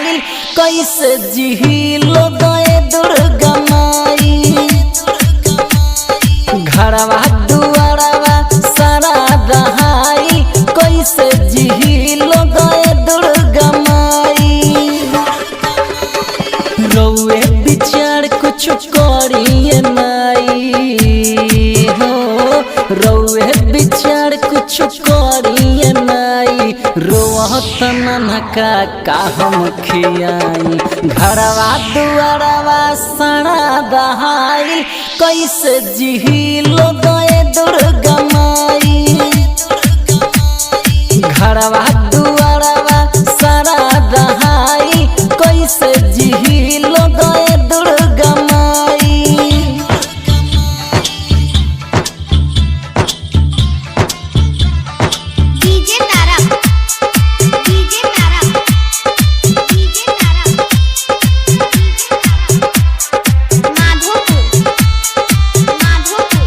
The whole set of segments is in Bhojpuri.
दहाइल कैसे जिहिलो गए दुर्गा माई। घरवा दुआरवा सारा दहाइल कैसे जिहिलो गए दुर्गा माई। रउए विचार कुछ करिए माई हो, रउए विचार कुछ करिए माई। रोहत ननका का हम खियाई। घरवा दुआरवा सारा दहाइल कैसे जिहिलो गए दुर्गा माई। घरवा दुआरवा सारा दहाइल कैसे जिहिलो गए दुर्गा माई। डीजे तारा डीजे तारा डीजे तारा माधोपुर माधोपुर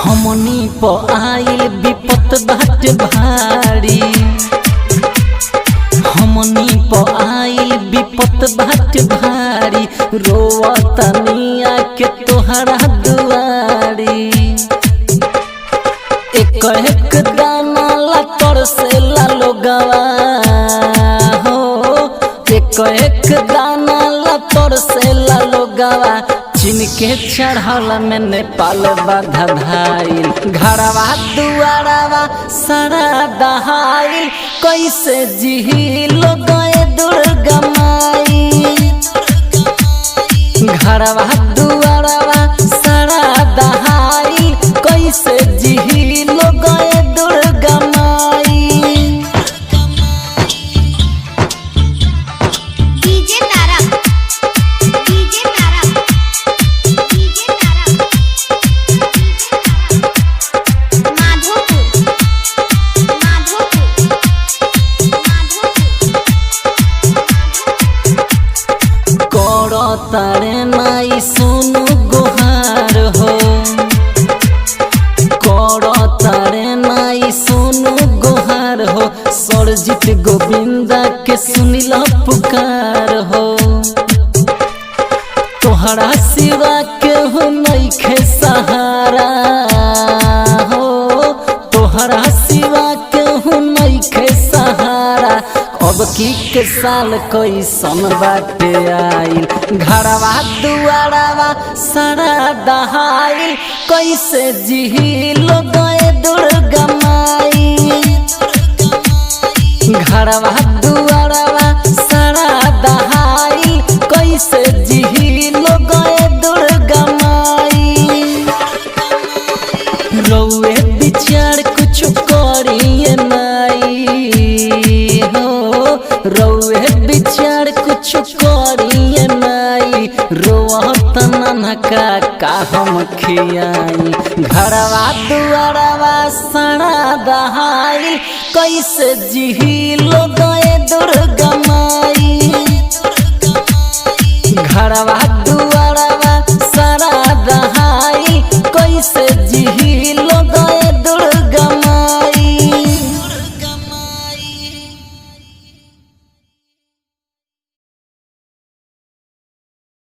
हमनी प आइल विपत बाट भारी। हमनी प आइल विपत बाट भारी। रोवतनिया के तोहरा दुआरी। एक एक दाना ला तरसे ला लोगवा हो। एक एक दाना ला तरसे ला लोगवा। जिनके चढ़ल में नेपाल बाधा धाइल। घरवा दुआरवा सारा दहाइल कैसे जिहिलो गए दुर्गा माई। घरवा दुआरवा सारा दहाइल कैसे जिहिलो गए दुर्गा माई। डीजे तारा डीजे तारा डीजे तारा माधोपुर माधोपुर करो तारे माई सुनु गुहार हो। करो तारे माई सुनु गुहार हो। सरजित गोविंदा के सुनिल पुकार हो। तोहरा सिवा के हो नइखे सहारा हो। तोहरा सिवा के हो नइखे सहारा। अब की के साल कैसन बाटे आइल। घरवा दुआरवा सारा दहाइल कैसे जिहिलो गए दुर्गा माई। घरवा दुआरवा सारा दहाइल कैसे जिहिलो गए दुर्गा माई। रउए विचार कुछ करिए माई हो। रउए विचार कुछ करिए माई। रोहत ननका का हम खियाई। घरवा दुआरवा सारा दहाइल कैसे जिहिलो गए दुर्गा माई।